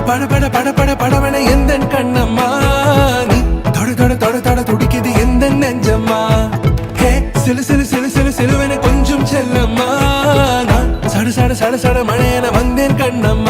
பட பட பட பட படவன எந்த கண்ணம்மா நீ தொட தொட தொட தொட துடிக்குது எந்த நெஞ்சம்மா ஹே சிலு சிலு சிலு சிலு சிலுவன கொஞ்சம் செல்லம்மா நான் சட சட சட சட மழையன வந்தேன் கண்ணம்மா